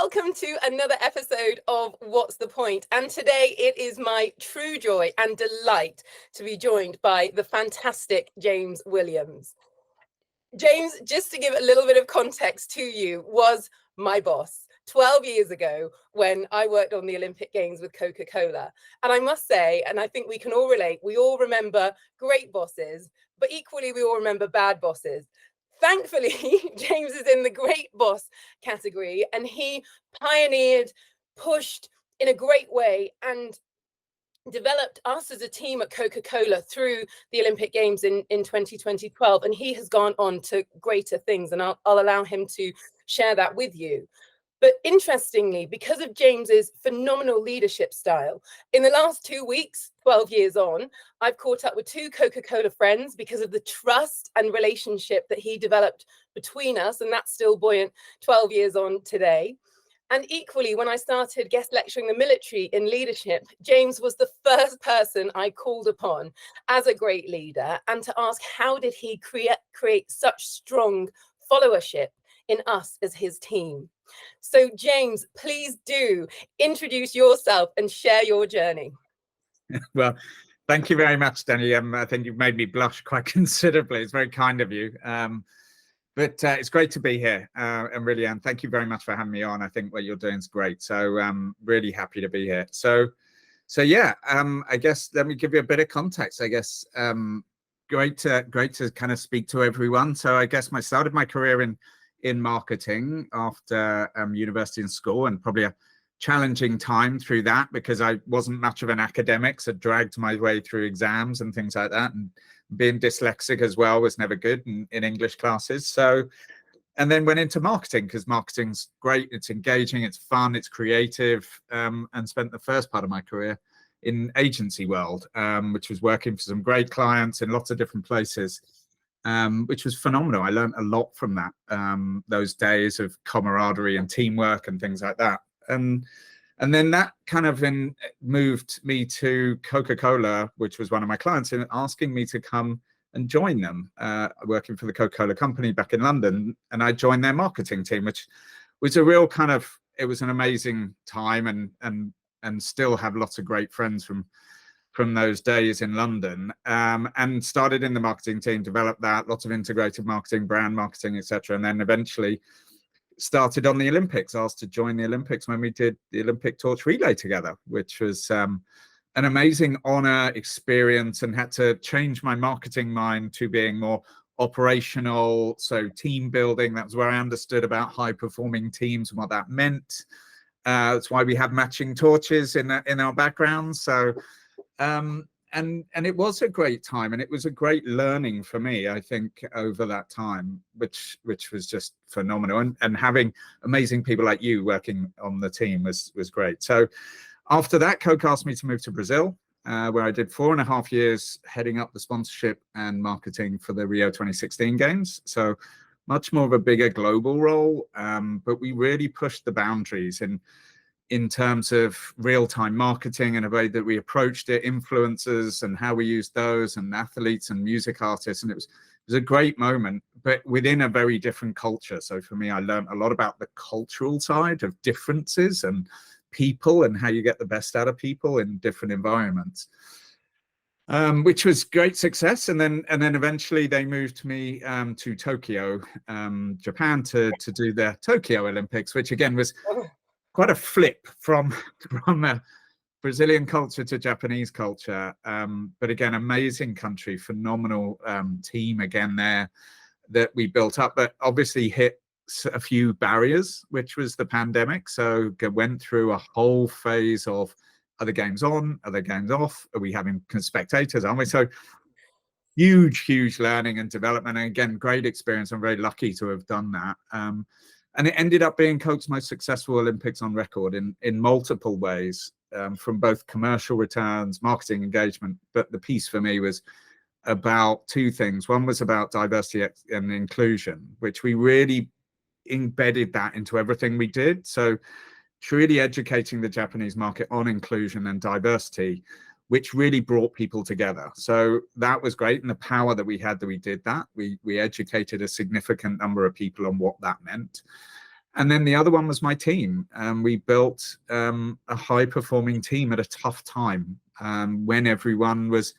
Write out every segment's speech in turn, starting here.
welcome to another episode of What's the Point? And today it is my true joy and delight to be joined by the fantastic James Williams. James, just to give a little bit of context to you, was my boss 12 years ago when I worked on the Olympic Games with Coca-Cola. And I must say, and I think we can all relate, we all remember great bosses, but equally we all remember bad bosses. Thankfully, James is in the great boss category, and he pioneered, pushed in a great way, and developed us as a team at Coca-Cola through the Olympic Games in 2012. And he has gone on to greater things, and I'll allow him to share that with you. But interestingly, because of James's phenomenal leadership style, in the last 2 weeks, 12 years on, I've caught up with two Coca-Cola friends because of the trust and relationship that he developed between us, and that's still buoyant 12 years on today. And equally, when I started guest lecturing the military in leadership, James was the first person I called upon as a great leader, and to ask how did he create such strong followership in us as his team. So James, please do introduce yourself and share your journey. Well, thank you very much, Dani. I think you've made me blush quite considerably. It's very kind of you. But it's great to be here. And really, Anne, thank you very much for having me on. I think what you're doing is great. So I'm really happy to be here. So yeah, I guess let me give you a bit of context. I guess great to kind of speak to everyone. So I guess I started my career in marketing after university and school, and probably a challenging time through that because I wasn't much of an academic, so dragged my way through exams and things like that, and being dyslexic as well was never good in English classes. So, and then went into marketing because marketing's great, it's engaging, it's fun, it's creative, and spent the first part of my career in agency world, which was working for some great clients in lots of different places. Which was phenomenal. I learned a lot from that, those days of camaraderie and teamwork and things like that. And then that kind of moved me to Coca-Cola, which was one of my clients, in asking me to come and join them, working for the Coca-Cola company back in London. And I joined their marketing team, which was a real kind of, it was an amazing time, and still have lots of great friends from those days in London, and started in the marketing team, developed that, lots of integrated marketing, brand marketing, etc. And then eventually started on the Olympics, asked to join the Olympics when we did the Olympic torch relay together, which was an amazing honor, experience, and had to change my marketing mind to being more operational. So team building, that was where I understood about high performing teams and what that meant. That's why we have matching torches in our backgrounds. So and it was a great time, and it was a great learning for me, I think, over that time, which was just phenomenal. And having amazing people like you working on the team was great. So after that, Coke asked me to move to Brazil, where I did 4.5 years heading up the sponsorship and marketing for the Rio 2016 Games. So much more of a bigger global role, but we really pushed the boundaries in terms of real-time marketing and a way that we approached it, influencers and how we used those, and athletes and music artists. And it was a great moment, but within a very different culture. So for me, I learned a lot about the cultural side of differences and people and how you get the best out of people in different environments, which was great success. And then eventually they moved me to Tokyo, Japan, to do their Tokyo Olympics, which again was quite a flip from a Brazilian culture to Japanese culture. But again, amazing country, phenomenal team again there that we built up, but obviously hit a few barriers, which was the pandemic. So went through a whole phase of, are the games on, are the games off? Are we having spectators, aren't we? So huge learning and development. And again, great experience. I'm very lucky to have done that. And it ended up being Coke's most successful Olympics on record in multiple ways, from both commercial returns, marketing engagement. But the piece for me was about two things. One was about diversity and inclusion, which we really embedded that into everything we did. So truly educating the Japanese market on inclusion and diversity, which really brought people together. So that was great. And the power that we had that we did that, we educated a significant number of people on what that meant. And then the other one was my team. We built a high-performing team at a tough time when everyone was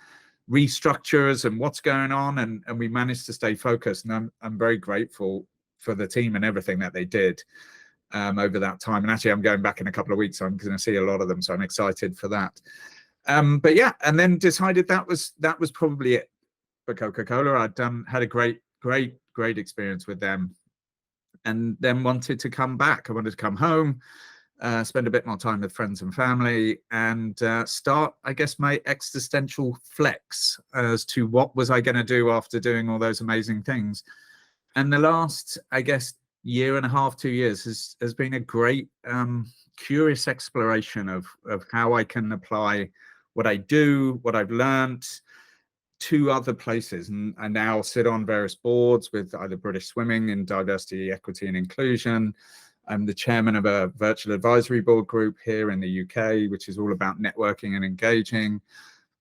restructures and what's going on, and we managed to stay focused. And I'm very grateful for the team and everything that they did over that time. And actually, I'm going back in a couple of weeks, so I'm going to see a lot of them, so I'm excited for that. But yeah, and then decided that was probably it for Coca-Cola. I'd had a great experience with them, and then wanted to come back. I wanted to come home, spend a bit more time with friends and family, and start, I guess, my existential flex as to what was I going to do after doing all those amazing things. And the last, I guess, year and a half, 2 years has been a great, curious exploration of how I can apply what I do, what I've learned, to other places. And I now sit on various boards with either British Swimming in diversity, equity and inclusion. I'm the chairman of a virtual advisory board group here in the UK, which is all about networking and engaging.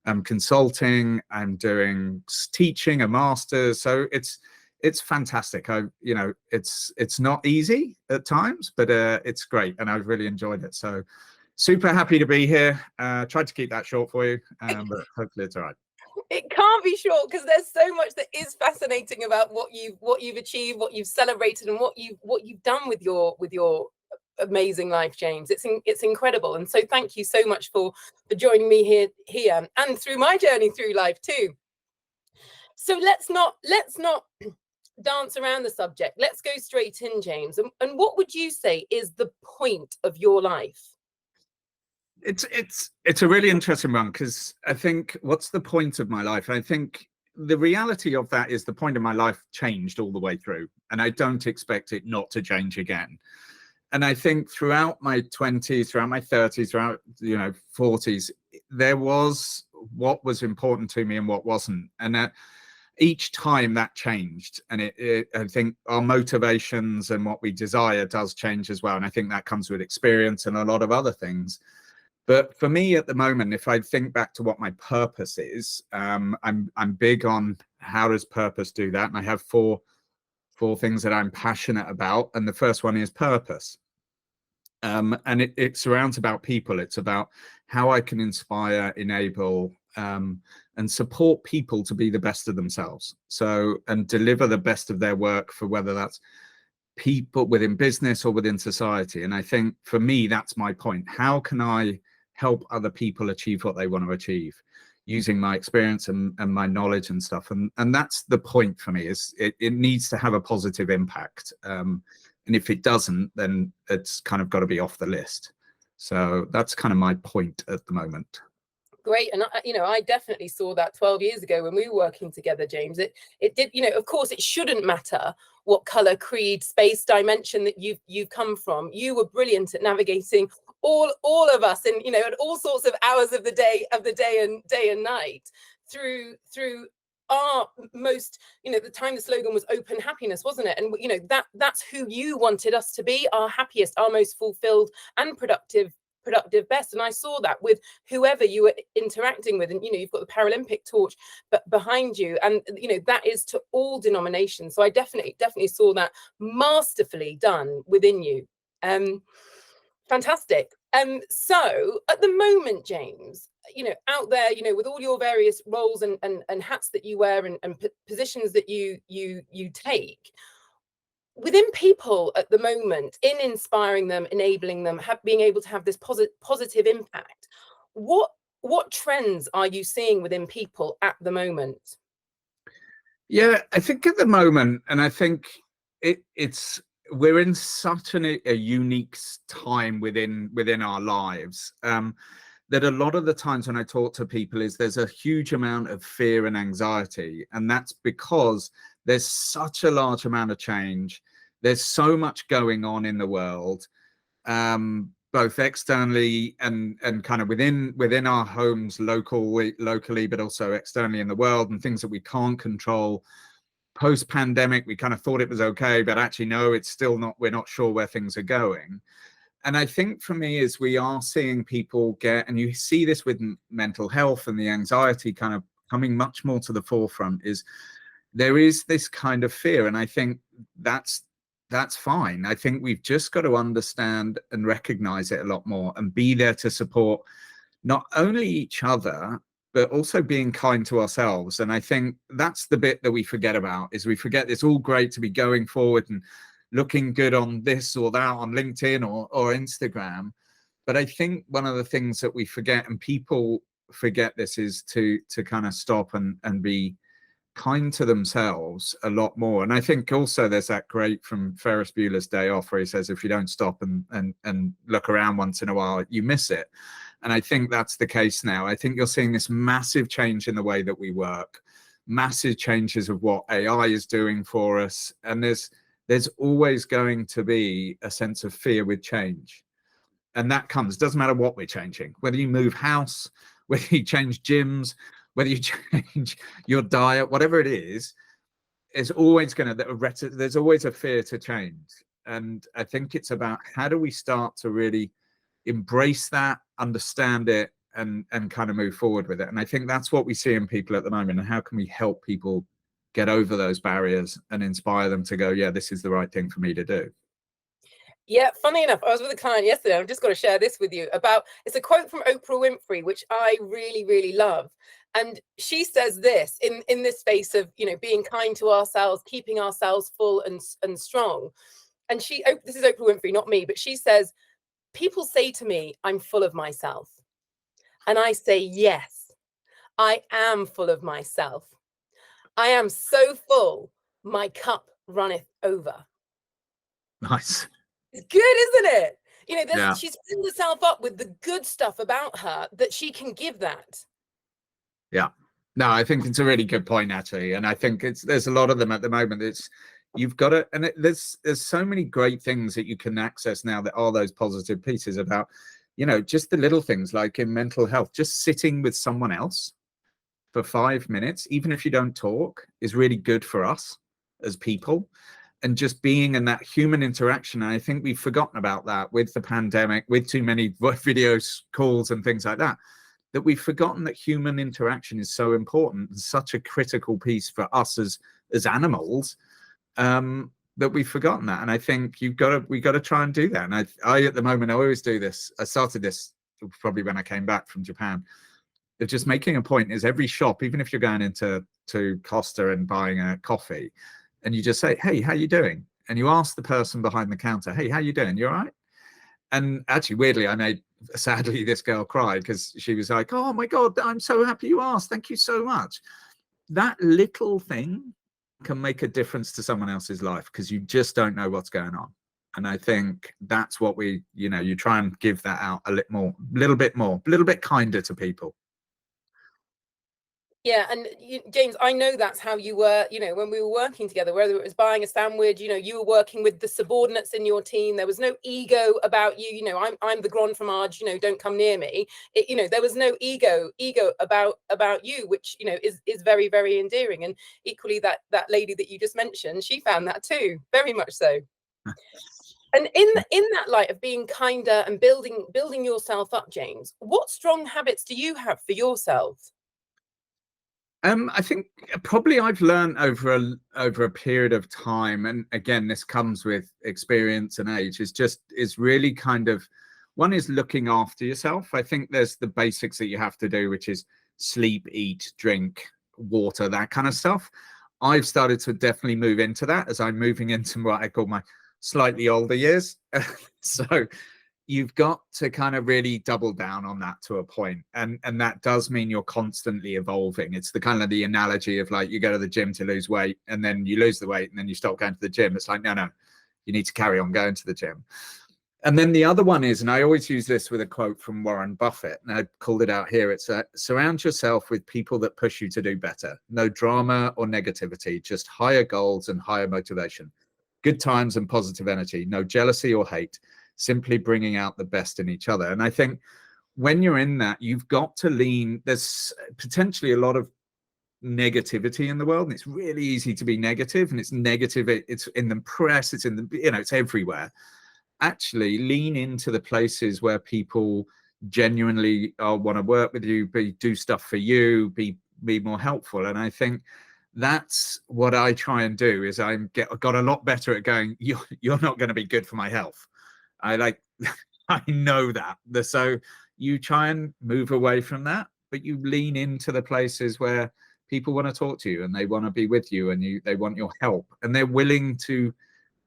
I'm consulting, I'm doing teaching, a master's. So it's fantastic. It's not easy at times, but it's great. And I've really enjoyed it. So super happy to be here. Tried to keep that short for you, but hopefully it's all right. It can't be short, because there's so much that is fascinating about what you've achieved, what you've celebrated, and what you've done with your amazing life, James. It's incredible, and so thank you so much for joining me here and through my journey through life too. So let's not dance around the subject. Let's go straight in, James. And what would you say is the point of your life? It's a really interesting one, because I think, what's the point of my life? I think the reality of that is the point of my life changed all the way through, and I don't expect it not to change again. And I think throughout my 20s, throughout my 30s, throughout 40s, there was what was important to me and what wasn't. And each time that changed, and I think our motivations and what we desire does change as well. And I think that comes with experience and a lot of other things. But for me at the moment, if I think back to what my purpose is, I'm big on how does purpose do that. And I have four things that I'm passionate about. And the first one is purpose. And it surrounds about people. It's about how I can inspire, enable, and support people to be the best of themselves. So, and deliver the best of their work, for whether that's people within business or within society. And I think for me, that's my point. How can I help other people achieve what they want to achieve using my experience and my knowledge and stuff? And that's the point for me, is it needs to have a positive impact. And if it doesn't, then it's kind of got to be off the list. So that's kind of my point at the moment. Great. And I definitely saw that 12 years ago when we were working together, James. It did, of course it shouldn't matter what color, creed, space, dimension that you've come from. You were brilliant at navigating all of us, and at all sorts of hours of the day and night through our most, the time the slogan was open happiness, wasn't it? And that's who you wanted us to be, our happiest, our most fulfilled and productive best. And I saw that with whoever you were interacting with. And you've got the Paralympic torch behind you, and that is to all denominations. So I definitely saw that masterfully done within you. Fantastic. So at the moment, James, out there, with all your various roles and hats that you wear and positions that you take within people at the moment, in inspiring them, enabling them, being able to have this positive impact, what trends are you seeing within people at the moment? Yeah, I think at the moment, and I think we're in such a unique time within our lives, that a lot of the times when I talk to people there's a huge amount of fear and anxiety. And that's because there's such a large amount of change. There's so much going on in the world, both externally and kind of within our homes locally, but also externally in the world, and things that we can't control. Post-pandemic, we kind of thought it was okay, but actually no, it's still not. We're not sure where things are going. And I think for me is we are seeing people and you see this with mental health and the anxiety kind of coming much more to the forefront, is there is this kind of fear. And I think that's that's fine. I think we've just got to understand and recognize it a lot more and be there to support not only each other, but also being kind to ourselves. And I think that's the bit that we forget about, is we forget it's all great to be going forward and looking good on this or that on LinkedIn or Instagram. But I think one of the things that we forget, and people forget this, is to kind of stop and be kind to themselves a lot more. And I think also there's that great from Ferris Bueller's Day Off where he says, if you don't stop and look around once in a while, you miss it. And I think that's the case now. I think you're seeing this massive change in the way that we work, massive changes of what AI is doing for us. And there's always going to be a sense of fear with change. And that comes, doesn't matter what we're changing, whether you move house, whether you change gyms, whether you change your diet, whatever it is, there's always a fear to change. And I think it's about how do we start to really embrace that, understand it, and kind of move forward with it. And I think that's what we see in people at the moment. And how can we help people get over those barriers and inspire them to go, yeah, this is the right thing for me to do. Yeah, funny enough, I was with a client yesterday. I've just got to share this with you about, it's a quote from Oprah Winfrey, which I really, really love. And she says this in this space of, you know, being kind to ourselves, keeping ourselves full and strong. And this is Oprah Winfrey, not me, but she says, people say to me, I'm full of myself. And I say, yes, I am full of myself. I am so full, my cup runneth over. Nice. It's good, isn't it? You know, Yeah. she's filled herself up with the good stuff about her that she can give that. Yeah. No, I think it's a really good point, actually. And I think there's a lot of them at the moment. You've got to, and there's so many great things that you can access now that are those positive pieces about, you know, just the little things like in mental health, just sitting with someone else for 5 minutes, even if you don't talk, is really good for us as people. And just being in that human interaction. And I think we've forgotten about that with the pandemic, with too many videos, calls and things like that, that we've forgotten that human interaction is so important and such a critical piece for us as animals, that we've forgotten that. And I think we got to try and do that. And I at the moment, I always do this. I started this probably when I came back from Japan, of just making a point is every shop, even if you're going into Costa and buying a coffee, and you just say, hey, how you doing? And you ask the person behind the counter, hey, how you doing? You all right? And actually, weirdly, sadly, this girl cried because she was like, oh my God, I'm so happy you asked. Thank you so much. That little thing can make a difference to someone else's life because you just don't know what's going on. And I think that's what you try and give that out a little bit kinder to people. Yeah, and James, I know that's how you were, you know, when we were working together, whether it was buying a sandwich, you know, you were working with the subordinates in your team. There was no ego about you, you know, I'm the Grand Fromage, you know, don't come near me. You know, there was no ego about you, which, you know, is very, very endearing. And equally that lady that you just mentioned, she found that too, very much so. And in that light of being kinder and building yourself up, James, what strong habits do you have for yourself? I think probably I've learned over a period of time, and again, this comes with experience and age, is really kind of, one is looking after yourself. I think there's the basics that you have to do, which is sleep, eat, drink, water, that kind of stuff. I've started to definitely move into that as I'm moving into what I call my slightly older years. So you've got to kind of really double down on that to a point. And that does mean you're constantly evolving. It's the kind of the analogy of like, you go to the gym to lose weight and then you lose the weight and then you stop going to the gym. It's like, no, you need to carry on going to the gym. And then the other one is, and I always use this with a quote from Warren Buffett, and I called it out here. It's surround yourself with people that push you to do better. No drama or negativity, just higher goals and higher motivation. Good times and positive energy. No jealousy or hate. Simply bringing out the best in each other. And I think when you're in that, you've got to lean. There's potentially a lot of negativity in the world, and it's really easy to be negative, and it's negative. It's in the press. It's in the, it's everywhere. Actually, lean into the places where people genuinely want to work with you, do stuff for you, be more helpful. And I think that's what I try and do. Is got a lot better at going, you're not going to be good for my health. I know that. So you try and move away from that, but you lean into the places where people want to talk to you and they want to be with you, and they want your help, and they're willing to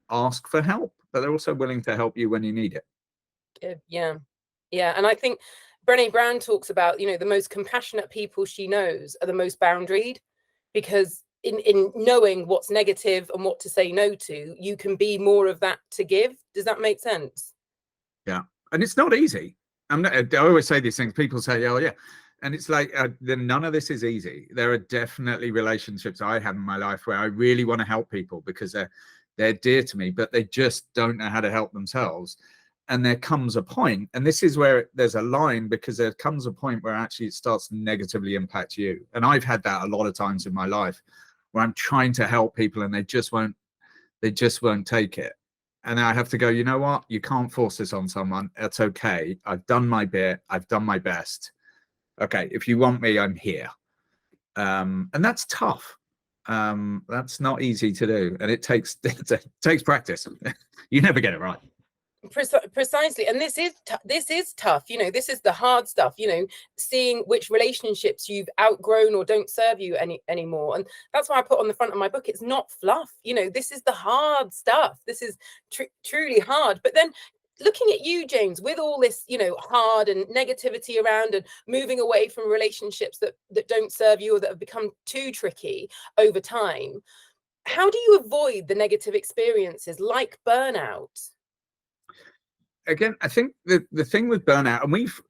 ask for help, but they're also willing to help you when you need it. Yeah. And I think Brené Brown talks about, the most compassionate people she knows are the most boundaried, because in knowing what's negative and what to say no to, you can be more of that to give. Does that make sense? Yeah. And it's not easy. I always say these things. People say, oh yeah. And it's like, none of this is easy. There are definitely relationships I have in my life where I really want to help people because they're dear to me, but they just don't know how to help themselves. And there comes a point, and this is where there's a line, because there comes a point where actually it starts to negatively impact you. And I've had that a lot of times in my life where I'm trying to help people and they just won't take it. And I have to go, you know what? You can't force this on someone. It's okay. I've done my bit. I've done my best. Okay, if you want me, I'm here. And that's tough. That's not easy to do. And it takes practice. You never get it right. Precisely. And this is tough. This is the hard stuff, seeing which relationships you've outgrown or don't serve you anymore. And that's why I put on the front of my book, it's not fluff. This is the hard stuff. This is truly hard. But then looking at you, James, with all this, hard and negativity around and moving away from relationships that don't serve you or that have become too tricky over time, how do you avoid the negative experiences like burnout? Again, I think the thing with burnout, and we've,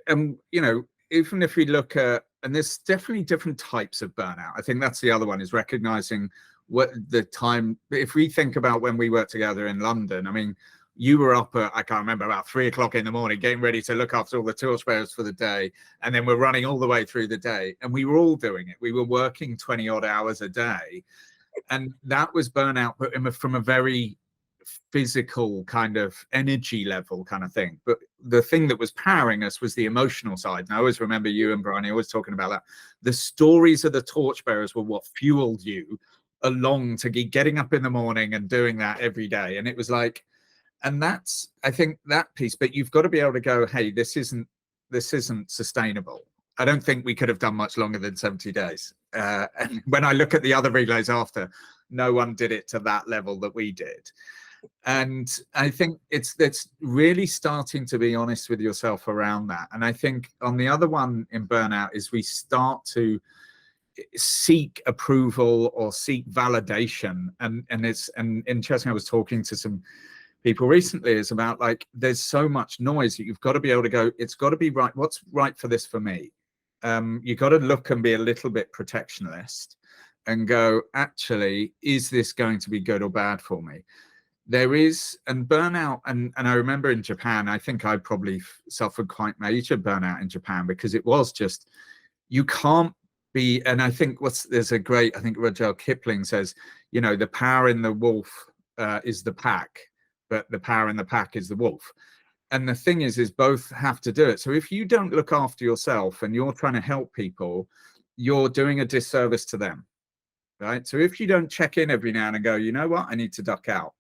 even if we look at, and there's definitely different types of burnout. I think that's the other one, is recognizing what the time, if we think about when we worked together in London, I mean, you were up at, I can't remember, about 3 o'clock in the morning, getting ready to look after all the torchbearers for the day. And then we're running all the way through the day. And we were all doing it. We were working 20 odd hours a day. And that was burnout, but from a very physical kind of energy level kind of thing. But the thing that was powering us was the emotional side. And I always remember you and Brian always talking about that. The stories of the torchbearers were what fueled you along to getting up in the morning and doing that every day. And it was like, and that's, I think, that piece. But you've got to be able to go, hey, this isn't sustainable. I don't think we could have done much longer than 70 days. And when I look at the other relays after, no one did it to that level that we did. And I think it's really starting to be honest with yourself around that. And I think on the other one in burnout is we start to seek approval or seek validation. And it's interesting. I was talking to some people recently, is about like, there's so much noise that you've got to be able to go, it's got to be right. What's right for this for me? You've got to look and be a little bit protectionist and go, actually, is this going to be good or bad for me? There is, and burnout, and I remember in Japan, I think I probably suffered quite major burnout in Japan, because it was just, you can't be, and I think there's a great, I think Rudyard Kipling says, the power in the wolf is the pack, but the power in the pack is the wolf. And the thing is both have to do it. So if you don't look after yourself and you're trying to help people, you're doing a disservice to them, right? So if you don't check in every now and go, you know what, I need to duck out.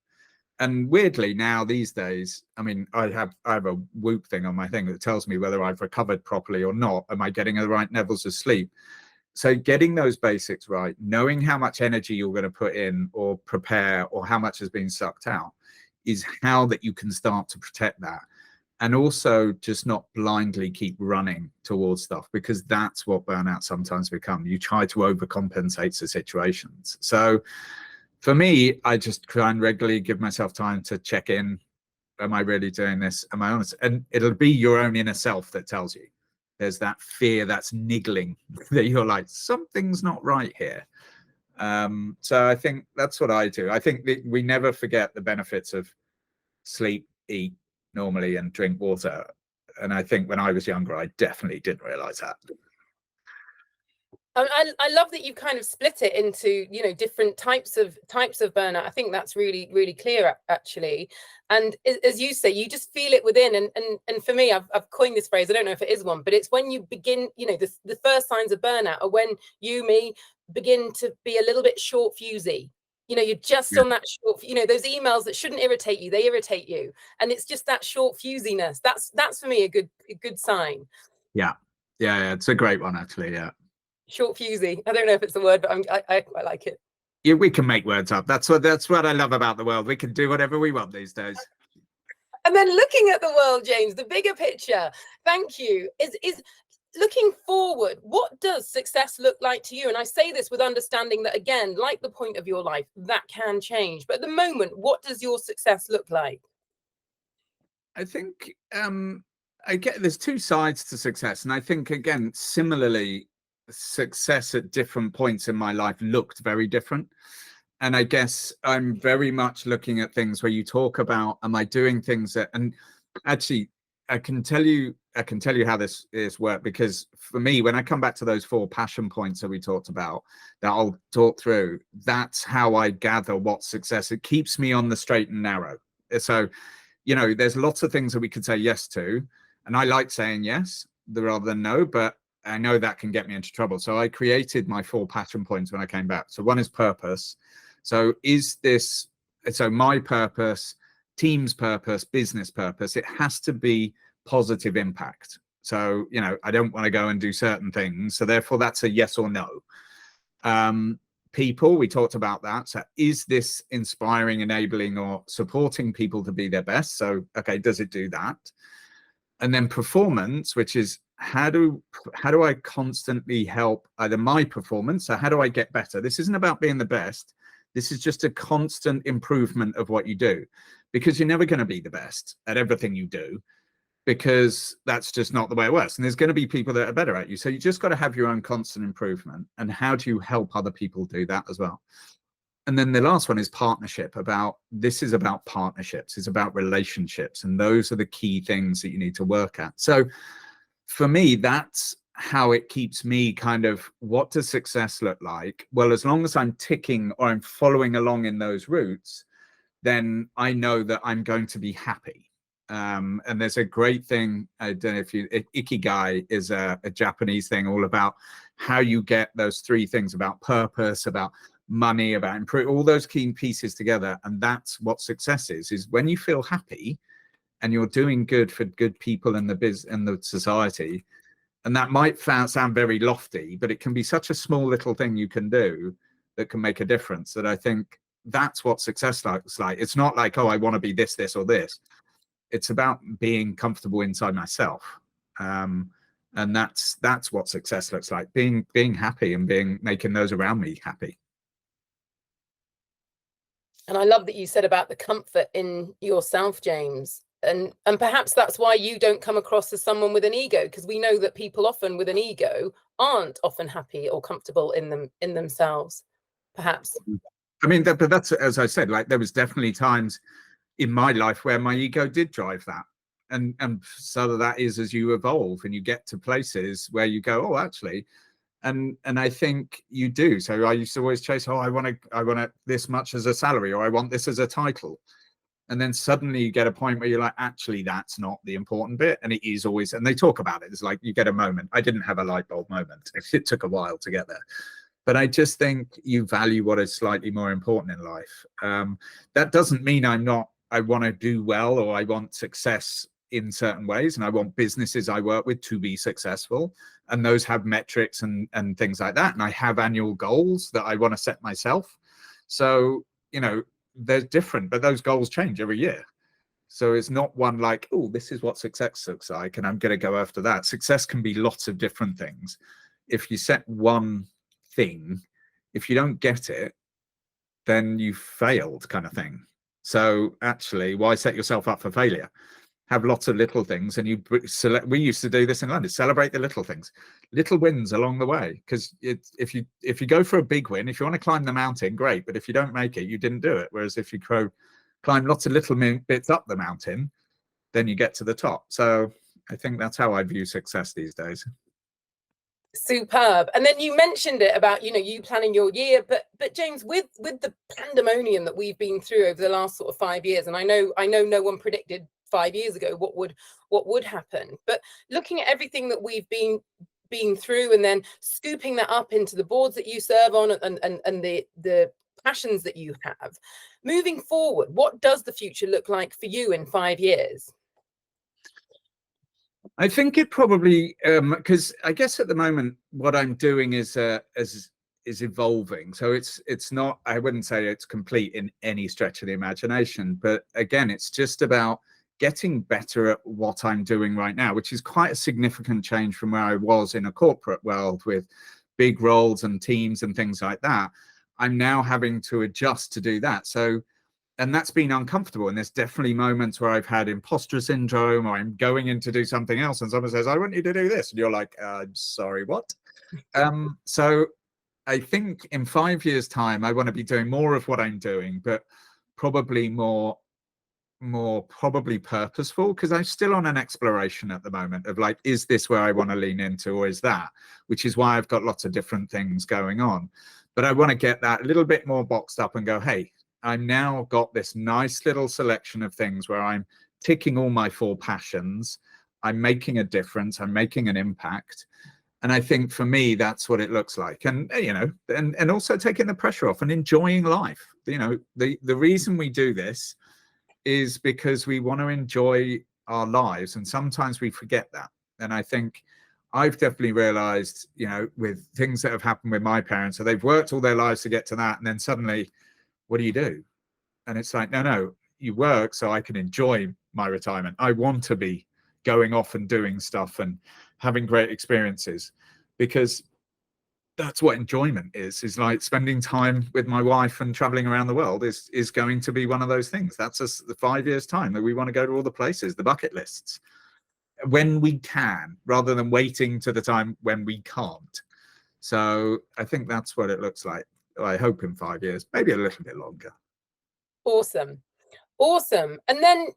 And weirdly now these days, I mean, I have a Whoop thing on my thing that tells me whether I've recovered properly or not. Am I getting the right levels of sleep? So getting those basics right, knowing how much energy you're going to put in or prepare, or how much has been sucked out, is how that you can start to protect that. And also just not blindly keep running towards stuff, because that's what burnout sometimes becomes. You try to overcompensate the situations. So for me, I just try and regularly give myself time to check in. Am I really doing this? Am I honest? And it'll be your own inner self that tells you. There's that fear that's niggling that you're like, something's not right here. So I think that's what I do. I think that we never forget the benefits of sleep, eat normally, and drink water. And I think when I was younger, I definitely didn't realize that. I love that you kind of split it into, you know, different types of burnout. I think that's really, really clear, actually. And as you say, you just feel it within. And for me, I've coined this phrase. I don't know if it is one, but it's when you begin, you know, the first signs of burnout are when me begin to be a little bit short fusey. You know, you're just on that short, you know, those emails that shouldn't irritate you, they irritate you. And it's just that short fusiness. That's for me a good sign. Yeah, it's a great one, actually. Yeah. Short fusey. I don't know if it's a word, but I quite like it. Yeah, we can make words up. That's what I love about the world. We can do whatever we want these days. And then looking at the world, James, the bigger picture, thank you, is looking forward. What does success look like to you? And I say this with understanding that, again, like the point of your life, that can change. But at the moment, what does your success look like? I think there's two sides to success. And I think, again, similarly, success at different points in my life looked very different. And I guess I'm very much looking at things where you talk about, am I doing things that, and actually I can tell you how this is work, because for me, when I come back to those 4 passion points that we talked about, that I'll talk through, that's how I gather what success. It keeps me on the straight and narrow. So, you know, there's lots of things that we could say yes to, and I like saying yes rather than no, but I know that can get me into trouble. So I created my 4 passion points when I came back. So one is purpose. So my purpose, team's purpose, business purpose, it has to be positive impact. So, you know, I don't want to go and do certain things. So therefore that's a yes or no. People, we talked about that. So is this inspiring, enabling, or supporting people to be their best? So, okay, does it do that? And then performance, which is how do I constantly help either my performance? So how do I get better? This isn't about being the best. This is just a constant improvement of what you do, because you're never going to be the best at everything you do, because that's just not the way it works. And there's going to be people that are better at you. So you just got to have your own constant improvement. And how do you help other people do that as well? And then the last one is partnership. This is about partnerships. It's about relationships. And those are the key things that you need to work at. So for me, that's how it keeps me kind of, what does success look like? Well, as long as I'm ticking or I'm following along in those routes, then I know that I'm going to be happy. And there's a great thing, I don't know if Ikigai is a Japanese thing all about how you get those 3 things about purpose, about money, about improve, all those key pieces together. And that's what success is when you feel happy and you're doing good for good people in the society. And that might sound very lofty, but it can be such a small little thing you can do that can make a difference, that I think that's what success looks like. It's not like, oh, I want to be this, or this. It's about being comfortable inside myself. And that's what success looks like, being happy and making those around me happy. And I love that you said about the comfort in yourself, James. And perhaps that's why you don't come across as someone with an ego, because we know that people often with an ego aren't often happy or comfortable in themselves, perhaps. I mean, but that's, as I said, like there was definitely times in my life where my ego did drive that. And so that is as you evolve and you get to places where you go, oh, actually, and I think you do. So I used to always chase, oh, I want this much as a salary, or I want this as a title. And then suddenly you get a point where you're like, actually, that's not the important bit. And it is always, and they talk about it. It's like you get a moment. I didn't have a light bulb moment. It took a while to get there. But I just think you value what is slightly more important in life. That doesn't mean I want to do well, or I want success in certain ways. And I want businesses I work with to be successful. And those have metrics and things like that. And I have annual goals that I want to set myself. So, you know, they're different, but those goals change every year. So it's not one like, oh, this is what success looks like, and I'm going to go after that. Success can be lots of different things. If you set one thing, if you don't get it, then you failed, kind of thing. So actually, why set yourself up for failure? Have lots of little things, and you select. We used to do this in London. Celebrate the little things, little wins along the way. Because if you go for a big win, if you want to climb the mountain, great. But if you don't make it, you didn't do it. Whereas if you climb lots of little bits up the mountain, then you get to the top. So I think that's how I view success these days. Superb. And then you mentioned it about, you know, you planning your year, but James, with the pandemonium that we've been through over the last sort of 5 years, and I know no one predicted 5 years ago what would happen, but looking at everything that we've been through, and then scooping that up into the boards that you serve on, and the passions that you have moving forward, what does the future look like for you in 5 years? I think it probably, because I guess at the moment what I'm doing is evolving. So it's not, I wouldn't say it's complete in any stretch of the imagination, but again, it's just about getting better at what I'm doing right now, which is quite a significant change from where I was in a corporate world with big roles and teams and things like that. I'm now having to adjust to do that. So, and that's been uncomfortable. And there's definitely moments where I've had imposter syndrome, or I'm going in to do something else and someone says, I want you to do this. And you're like, I'm sorry, what? So I think in 5 years' time, I want to be doing more of what I'm doing, but probably more probably purposeful, because I'm still on an exploration at the moment of like, is this where I want to lean into, or is that? Which is why I've got lots of different things going on. But I want to get that a little bit more boxed up and go, hey, I'm now got this nice little selection of things where I'm ticking all my 4 passions. I'm making a difference. I'm making an impact. And I think for me, that's what it looks like. And, you know, and also taking the pressure off and enjoying life. You know, the reason we do this is because we want to enjoy our lives. And sometimes we forget that. And I think I've definitely realized, you know, with things that have happened with my parents, so they've worked all their lives to get to that. And then suddenly, what do you do? And it's like, no, you work so I can enjoy my retirement. I want to be going off and doing stuff and having great experiences, because that's what enjoyment is like spending time with my wife and traveling around the world is going to be one of those things. That's the 5 years time that we want to go to all the places, the bucket lists, when we can, rather than waiting to the time when we can't. So I think that's what it looks like. I hope in 5 years, maybe a little bit longer. Awesome. And then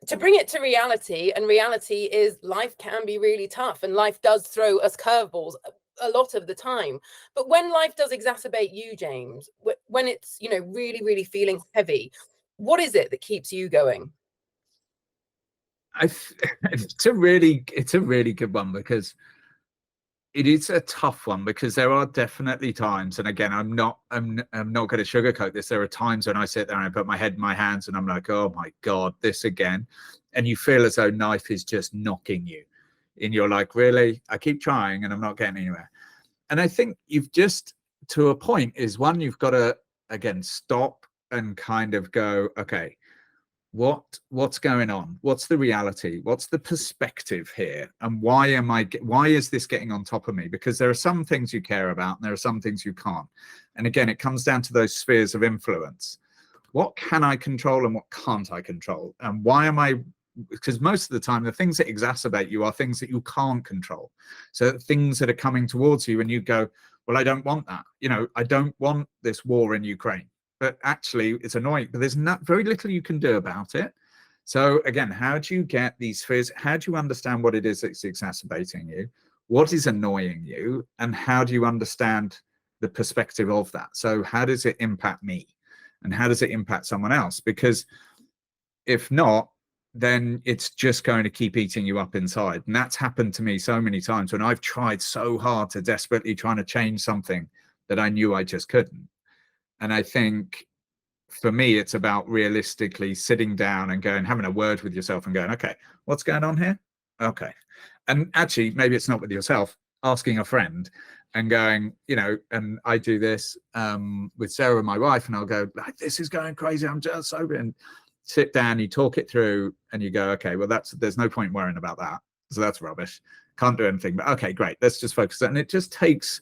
to bring it to reality, and reality is life can be really tough, and life does throw us curveballs a lot of the time. But when life does exacerbate you, James, when it's, you know, really, really feeling heavy, what is it that keeps you going? It's a really good one, because it is a tough one, because there are definitely times, and again, I'm not going to sugarcoat this. There are times when I sit there and I put my head in my hands and I'm like, oh my God, this again. And you feel as though life is just knocking you. And you're like, really? I keep trying and I'm not getting anywhere. And I think you've just, to a point, is one, you've got to, again, stop and kind of go, okay, what's going on? What's the reality? What's the perspective here? And why is this getting on top of me? Because there are some things you care about and there are some things you can't. And again, it comes down to those spheres of influence. What can I control and what can't I control? And why am I, because most of the time, the things that exacerbate you are things that you can't control. So things that are coming towards you and you go, well, I don't want that. You know, I don't want this war in Ukraine. But actually it's annoying, but there's not very little you can do about it. So again, how do you get these fears? How do you understand what it is that's exacerbating you? What is annoying you? And how do you understand the perspective of that? So how does it impact me? And how does it impact someone else? Because if not, then it's just going to keep eating you up inside. And that's happened to me so many times when I've tried so hard to desperately trying to change something that I knew I just couldn't. And I think for me, it's about realistically sitting down and going, having a word with yourself and going, okay, what's going on here? Okay. And actually, maybe it's not with yourself, asking a friend and going, you know, and I do this with Sarah, my wife, and I'll go, like, this is going crazy. I'm just sober. And sit down, you talk it through and you go, okay, well, there's no point worrying about that. So that's rubbish. Can't do anything. But okay, great. Let's just focus. And it just takes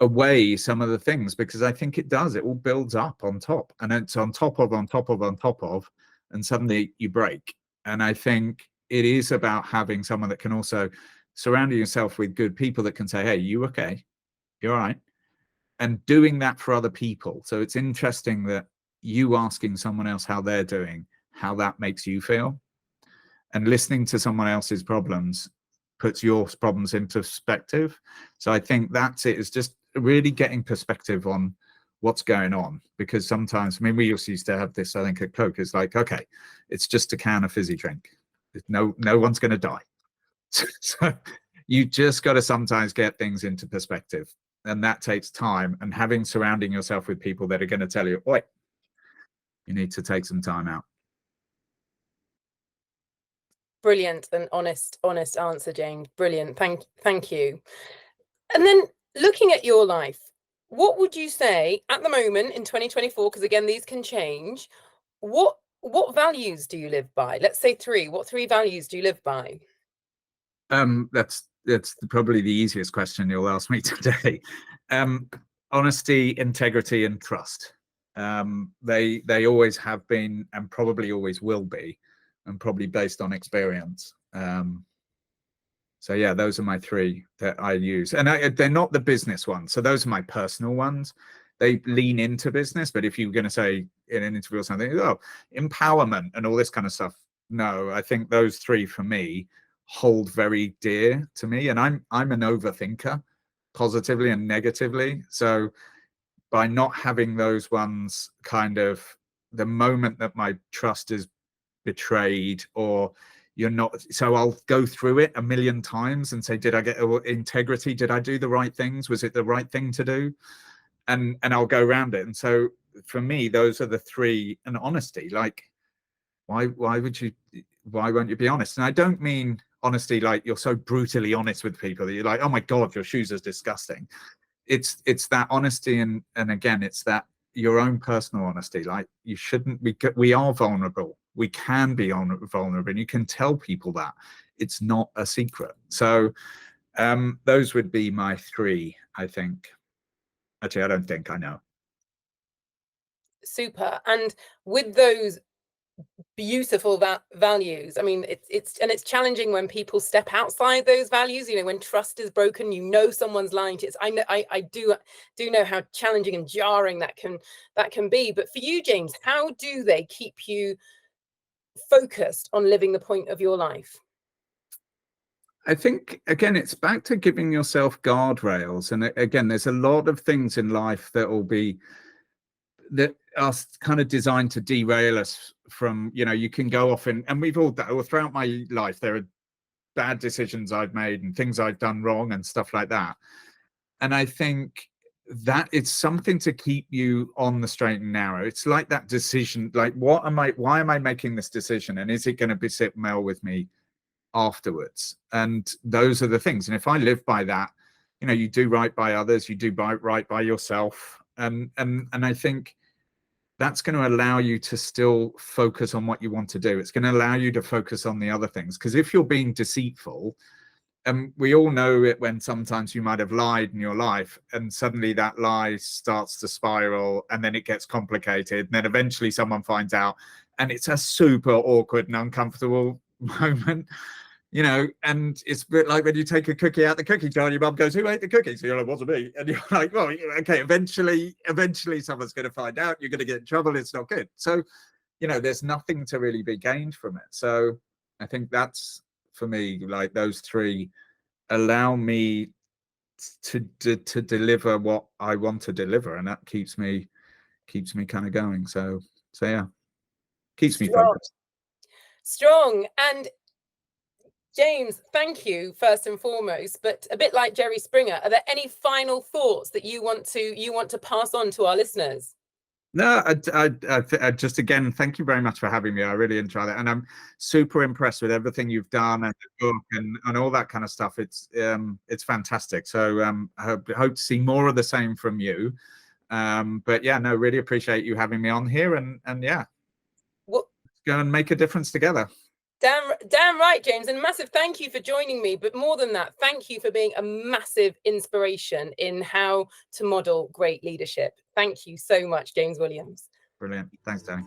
away some of the things, because I think it does, it all builds up on top, and it's on top of, and suddenly you break. And I think it is about having someone that can also surround yourself with good people that can say, hey, you okay? You're all right. And doing that for other people. So it's interesting that you asking someone else how they're doing, how that makes you feel, and listening to someone else's problems puts your problems into perspective. So I think that's it, is just really getting perspective on what's going on. Because sometimes, I mean, we used to have this, I think, at Coke, is like, okay, it's just a can of fizzy drink. No one's going to die. So you just got to sometimes get things into perspective, and that takes time, and surrounding yourself with people that are going to tell you, oi, you need to take some time out. Brilliant and honest answer, James. Brilliant. Thank you. And then looking at your life, what would you say at the moment in 2024, because again, these can change, what values do you live by? Let's say 3. What 3 values do you live by? That's probably the easiest question you'll ask me today. Honesty, integrity, and trust. They always have been, and probably always will be, and probably based on experience. So yeah, those are my 3 that I use, and they're not the business ones. So those are my personal ones. They lean into business, but if you're going to say in an interview or something, oh, empowerment and all this kind of stuff, no, I think those 3 for me hold very dear to me. And I'm an overthinker, positively and negatively. So by not having those ones, kind of the moment that my trust is betrayed, or you're not, so I'll go through it a million times and say, did I get integrity? Did I do the right things? Was it the right thing to do? And I'll go around it. And so for me, those are the 3. And honesty, like, why won't you be honest? And I don't mean honesty like you're so brutally honest with people that you're like, oh my God, your shoes are disgusting. It's that honesty, and again, it's that your own personal honesty. Like, you shouldn't be, we are vulnerable. We can be vulnerable, and you can tell people that. It's not a secret. So those would be my 3, I think. Actually, I don't think, I know. Super. And with those beautiful values, I mean, it's challenging when people step outside those values, you know, when trust is broken, you know, someone's lying to you. I know, I do know how challenging and jarring that can be. But for you, James, how do they keep you focused on living the point of your life? I think, again, it's back to giving yourself guardrails. And again, there's a lot of things in life that are kind of designed to derail us from, you know, you can go off and we've all done, or throughout my life, there are bad decisions I've made and things I've done wrong and stuff like that. And I think that it's something to keep you on the straight and narrow. It's like that decision, like, why am I making this decision? And is it going to sit well with me afterwards? And those are the things. And if I live by that, you know, you do right by others, you do right by yourself. And I think that's going to allow you to still focus on what you want to do. It's going to allow you to focus on the other things. Because if you're being deceitful, and we all know it, when sometimes you might have lied in your life and suddenly that lie starts to spiral, and then it gets complicated, and then eventually someone finds out, and it's a super awkward and uncomfortable moment, you know. And it's a bit like when you take a cookie out the cookie jar, your mum goes, who ate the cookie? So you're like, wasn't me. And you're like, well, okay, eventually someone's going to find out, you're going to get in trouble, it's not good. So, you know, there's nothing to really be gained from it. So I think that's, for me, like, those 3 allow me to deliver what I want to deliver, and that keeps me kind of going. So yeah, keeps me focused. Strong. And James, thank you first and foremost, but a bit like Jerry Springer, are there any final thoughts that you want to pass on to our listeners? No, I just, again, thank you very much for having me. I really enjoyed it, and I'm super impressed with everything you've done and the book and all that kind of stuff. It's fantastic. So I hope to see more of the same from you. But yeah, no, really appreciate you having me on here, and yeah, let's go and make a difference together. Damn right, James, and massive thank you for joining me. But more than that, thank you for being a massive inspiration in how to model great leadership. Thank you so much, James Williams. Brilliant. Thanks, Dani.